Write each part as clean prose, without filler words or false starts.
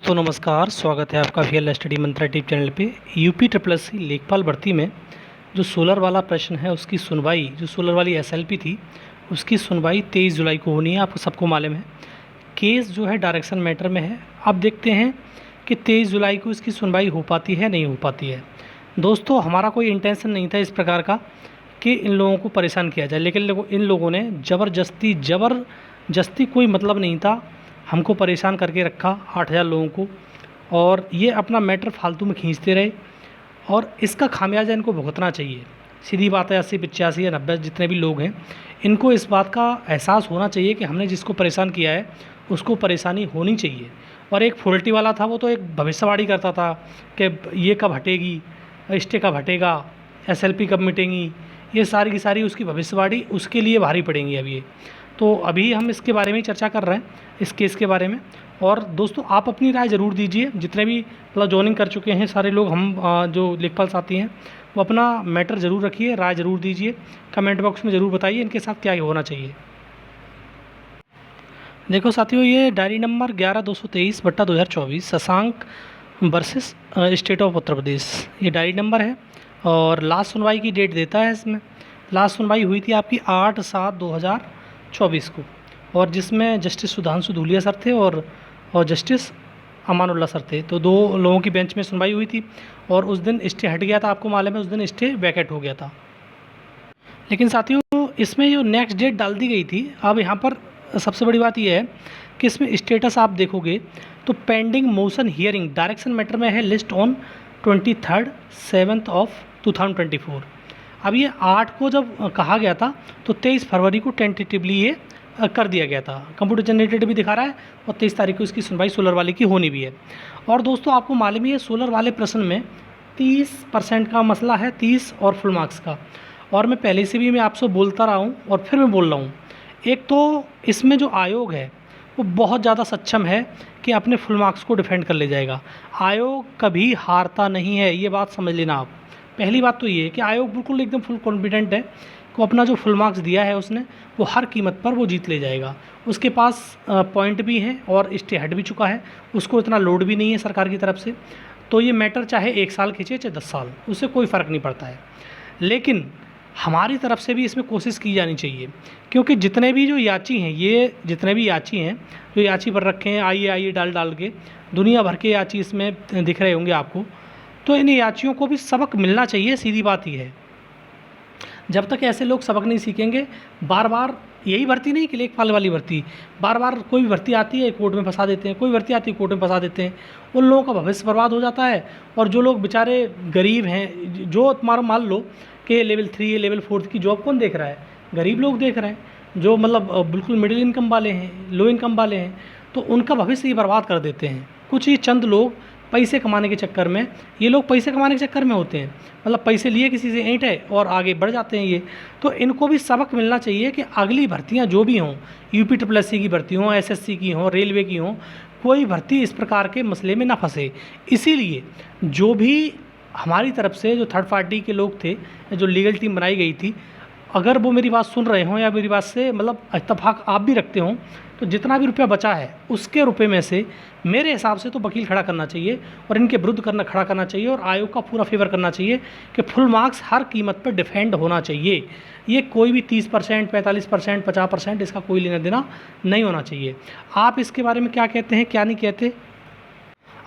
दोस्तों नमस्कार, स्वागत है आपका वीएल स्टडी मंत्रा टिप चैनल पे। यूपी ट्रिपल एससी लेखपाल भर्ती में जो सोलर वाला प्रश्न है उसकी सुनवाई, जो सोलर वाली एसएलपी थी उसकी सुनवाई 23 जुलाई को होनी है। आपको सबको मालूम है केस जो है डायरेक्शन मैटर में है। अब देखते हैं कि 23 जुलाई को इसकी सुनवाई हो पाती है नहीं हो पाती है। दोस्तों हमारा कोई इंटेंशन नहीं था इस प्रकार का कि इन लोगों को परेशान किया जाए, लेकिन इन लोगों ने ज़बरदस्ती कोई मतलब नहीं था, हमको परेशान करके रखा 8,000 लोगों को, और ये अपना मैटर फालतू में खींचते रहे और इसका खामियाजा इनको भुगतना चाहिए। सीधी बात है, 80 85 या 90 जितने भी लोग हैं इनको इस बात का एहसास होना चाहिए कि हमने जिसको परेशान किया है उसको परेशानी होनी चाहिए। और एक फुलटी वाला था, वो तो एक भविष्यवाणी करता था कि ये कब हटेगी, स्टे कब हटेगा, एसएलपी कब मिटेंगी, ये सारी की सारी उसकी भविष्यवाणी उसके लिए भारी पड़ेंगी। अब ये तो अभी हम इसके बारे में चर्चा कर रहे हैं, इस केस के बारे में। और दोस्तों आप अपनी राय ज़रूर दीजिए, जितने भी मतलब ज्वाइनिंग कर चुके हैं सारे लोग, हम जो लेखपाल साथी हैं वो अपना मैटर ज़रूर रखिए, राय ज़रूर दीजिए, कमेंट बॉक्स में ज़रूर बताइए इनके साथ क्या होना चाहिए। देखो साथियों, ये diary number 11/223/2024 Shashank versus state of Uttar Pradesh, ये डायरी नंबर है। और लास्ट सुनवाई की डेट देता है इसमें। लास्ट सुनवाई हुई थी आपकी 8/7/2024 को, और जिसमें जस्टिस सुधांशु धूलिया सर थे और जस्टिस अमानुल्लाह सर थे। तो 2 लोगों की बेंच में सुनवाई हुई थी और उस दिन स्टे हट गया था, आपको मालूम है, उस दिन स्टे वैकेट हो गया था। लेकिन साथियों इसमें जो नेक्स्ट डेट डाल दी गई थी, अब यहाँ पर सबसे बड़ी बात यह है कि इसमें स्टेटस आप देखोगे तो pending motion hearing direction matter में है लिस्ट ऑन 23/7/2024। अब ये 8 को जब कहा गया था तो 23 फरवरी को टेंटेटिवली ये कर दिया गया था, कंप्यूटर जनरेटेड भी दिखा रहा है, और 23 तारीख को इसकी सुनवाई सोलर वाले की होनी भी है। और दोस्तों आपको मालूम ही है सोलर वाले प्रश्न में 30% का मसला है, 30 और फुल मार्क्स का। और मैं पहले से भी मैं आपसे बोलता रहा हूँ और फिर मैं बोल रहा हूँ, एक तो इसमें जो आयोग है वो बहुत ज़्यादा सक्षम है कि अपने फुल मार्क्स को डिफेंड कर ले जाएगा। आयोग कभी हारता नहीं है, ये बात समझ लेना आप। पहली बात तो ये है कि आयोग बिल्कुल एकदम फुल कॉन्फिडेंट है को अपना जो फुल मार्क्स दिया है उसने वो हर कीमत पर वो जीत ले जाएगा। उसके पास पॉइंट भी हैं और स्टे हट भी चुका है, उसको इतना लोड भी नहीं है सरकार की तरफ से। तो ये मैटर चाहे 1 साल खींचे चाहे 10 साल, उससे कोई फ़र्क नहीं पड़ता है। लेकिन हमारी तरफ से भी इसमें कोशिश की जानी चाहिए, क्योंकि जितने भी जो याची हैं, ये जितने भी याची हैं जो याची पर रखे हैं, आइए डाल के दुनिया भर के याची इसमें दिख रहे होंगे आपको, तो इन याचियों को भी सबक मिलना चाहिए। सीधी बात ही है, जब तक ऐसे लोग सबक नहीं सीखेंगे, बार बार यही भर्ती नहीं कि लेखपाल वाली भर्ती, बार बार कोई भी भर्ती आती है कोर्ट में फंसा देते हैं, कोई भर्ती आती है कोर्ट में फंसा देते हैं, उन लोगों का भविष्य बर्बाद हो जाता है। और जो लोग बेचारे गरीब हैं, जो तुम्हारा मान लो कि लेवल 3 लेवल 4 की जॉब कौन देख रहा है, गरीब लोग देख रहे हैं, जो मतलब बिल्कुल मिडिल इनकम वाले हैं, लो इनकम वाले हैं, तो उनका भविष्य ही बर्बाद कर देते हैं कुछ ही चंद लोग पैसे कमाने के चक्कर में। ये लोग पैसे कमाने के चक्कर में होते हैं, मतलब पैसे लिए किसी से ऐंठ है और आगे बढ़ जाते हैं ये। तो इनको भी सबक मिलना चाहिए कि अगली भर्तियां जो भी हों, यूपी ट्रिपल एससी की भर्ती हों, एसएससी की हों, रेलवे की हों, कोई भर्ती इस प्रकार के मसले में ना फंसे। इसीलिए जो भी हमारी तरफ से जो थर्ड पार्टी के लोग थे, जो लीगल टीम बनाई गई थी, अगर वो मेरी बात सुन रहे हों या मेरी बात से मतलब इत्तेफाक आप भी रखते हों, तो जितना भी रुपया बचा है उसके रुपए में से मेरे हिसाब से तो वकील खड़ा करना चाहिए और इनके विरुद्ध खड़ा करना चाहिए, और आयोग का पूरा फेवर करना चाहिए कि फुल मार्क्स हर कीमत पर डिफेंड होना चाहिए। ये कोई भी 30%, 45%, 50% इसका कोई लेना देना नहीं होना चाहिए। आप इसके बारे में क्या कहते हैं, क्या नहीं कहते,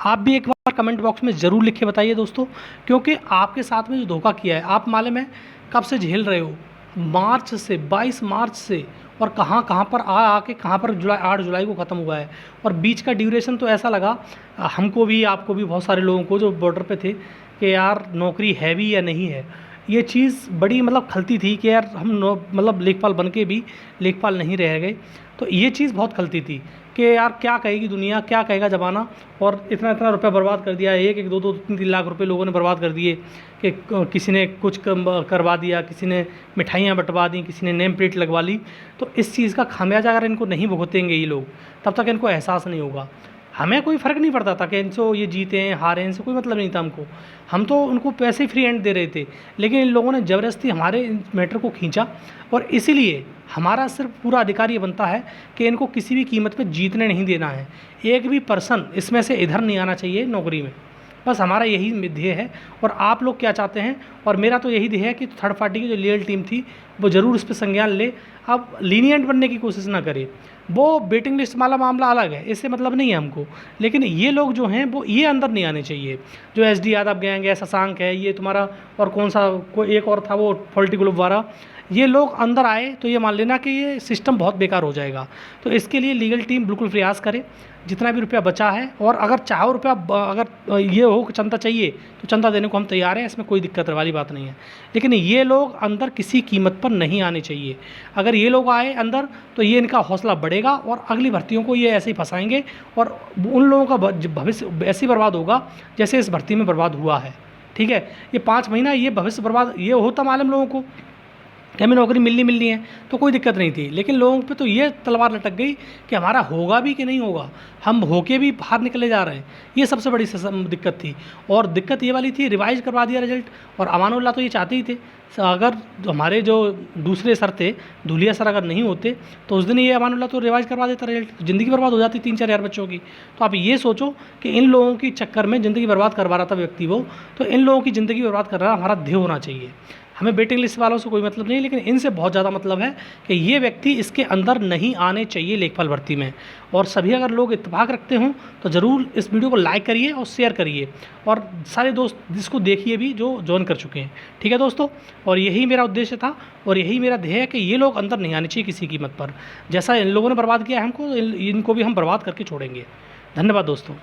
आप भी एक बार कमेंट बॉक्स में ज़रूर लिख के बताइए दोस्तों। क्योंकि आपके साथ में जो धोखा किया है, आप मालूम है कब से झेल रहे हो, मार्च से, 22 मार्च से, और कहाँ कहाँ पर आके कहाँ पर 8 जुलाई को ख़त्म हुआ है। और बीच का ड्यूरेशन तो ऐसा लगा हमको भी, आपको भी, बहुत सारे लोगों को जो बॉर्डर पे थे कि यार नौकरी है भी या नहीं है। ये चीज़ बड़ी मतलब खलती थी कि यार हम मतलब लेखपाल बन के भी लेखपाल नहीं रह गए। तो ये चीज़ बहुत खलती थी कि यार क्या कहेगी दुनिया, क्या कहेगा ज़माना, और इतना इतना रुपया बर्बाद कर दिया, 1-1, 2-2, 3-3 लाख रुपए लोगों ने बर्बाद कर दिए कि किसी ने कुछ करवा दिया, किसी ने मिठाइयाँ बंटवा दी, किसी ने नेम प्लेट लगवा ली। तो इस चीज़ का खामियाजा अगर इनको नहीं भुगतेंगे ये लोग, तब तक इनको एहसास नहीं होगा। हमें कोई फ़र्क नहीं पड़ता था कि इनसे ये जीते हैं हारे हैं, इनसे कोई मतलब नहीं था हमको। हम तो उनको पैसे फ्री हैंड दे रहे थे, लेकिन इन लोगों ने ज़बरदस्ती हमारे इन मैटर को खींचा, और इसीलिए हमारा सिर्फ पूरा अधिकार ये बनता है कि इनको किसी भी कीमत पे जीतने नहीं देना है। एक भी पर्सन इसमें से इधर नहीं आना चाहिए नौकरी में, बस हमारा यही ध्येय है। और आप लोग क्या चाहते हैं, और मेरा तो यही ध्येय है कि थर्ड पार्टी की जो लीगल टीम थी वो ज़रूर इस पर संज्ञान ले। अब लीनियंट बनने की कोशिश ना करे, वो वेटिंग लिस्ट वाला मामला अलग है, इससे मतलब नहीं है हमको, लेकिन ये लोग जो हैं वो ये अंदर नहीं आने चाहिए। जो SD यादव गैंग है, शशांक है, ये तुम्हारा और कौन सा कोई एक और था वो फॉल्टी ग्रुप वाला, ये लोग अंदर आए तो ये मान लेना कि ये सिस्टम बहुत बेकार हो जाएगा। तो इसके लिए लीगल टीम बिल्कुल प्रयास करे, जितना भी रुपया बचा है, और अगर चाहो रुपया अगर ये हो कि चंदा चाहिए तो चंदा देने को हम तैयार हैं, इसमें कोई दिक्कत वाली बात नहीं है। लेकिन ये लोग अंदर किसी कीमत पर नहीं आने चाहिए। अगर ये लोग आए अंदर तो ये इनका हौसला बढ़ेगा और अगली भर्तियों को ये ऐसे ही फंसाएंगे, और उन लोगों का भविष्य ऐसे ही बर्बाद होगा जैसे इस भर्ती में बर्बाद हुआ है। ठीक है, ये 5 महीना ये भविष्य बर्बाद ये होता मालूम लोगों को कि हमें नौकरी मिलनी है तो कोई दिक्कत नहीं थी, लेकिन लोगों पे तो ये तलवार लटक गई कि हमारा होगा भी कि नहीं होगा, हम होके भी बाहर निकले जा रहे हैं। ये सबसे बड़ी दिक्कत थी। और दिक्कत ये वाली थी, रिवाइज करवा दिया रिजल्ट, और अमानुल्लाह तो ये चाहते ही थे अगर हमारे जो दूसरे सर थे, धुलिया सर अगर नहीं होते तो उस दिन ये अमानुल्लाह तो रिवाइज करवा देता रिजल्ट, ज़िंदगी बर्बाद हो जाती 3-4 हज़ार बच्चों की। तो आप ये सोचो कि इन लोगों की चक्कर में ज़िंदगी बर्बाद करवा रहा था व्यक्ति वो, तो इन लोगों की ज़िंदगी बर्बाद कर रहा हमारा ध्येय होना चाहिए। हमें वेटिंग लिस्ट वालों से कोई मतलब नहीं, लेकिन इनसे बहुत ज़्यादा मतलब है कि ये व्यक्ति इसके अंदर नहीं आने चाहिए लेखपाल भर्ती में। और सभी अगर लोग इत्तेफाक रखते हों तो ज़रूर इस वीडियो को लाइक करिए और शेयर करिए, और सारे दोस्त जिसको देखिए भी जो ज्वाइन कर चुके हैं। ठीक है दोस्तों, और यही मेरा उद्देश्य था और यही मेरा ध्येय है कि ये लोग अंदर नहीं आने चाहिए किसी कीमत पर। जैसा इन लोगों ने बर्बाद किया है हमको, इनको भी हम बर्बाद करके छोड़ेंगे। धन्यवाद दोस्तों।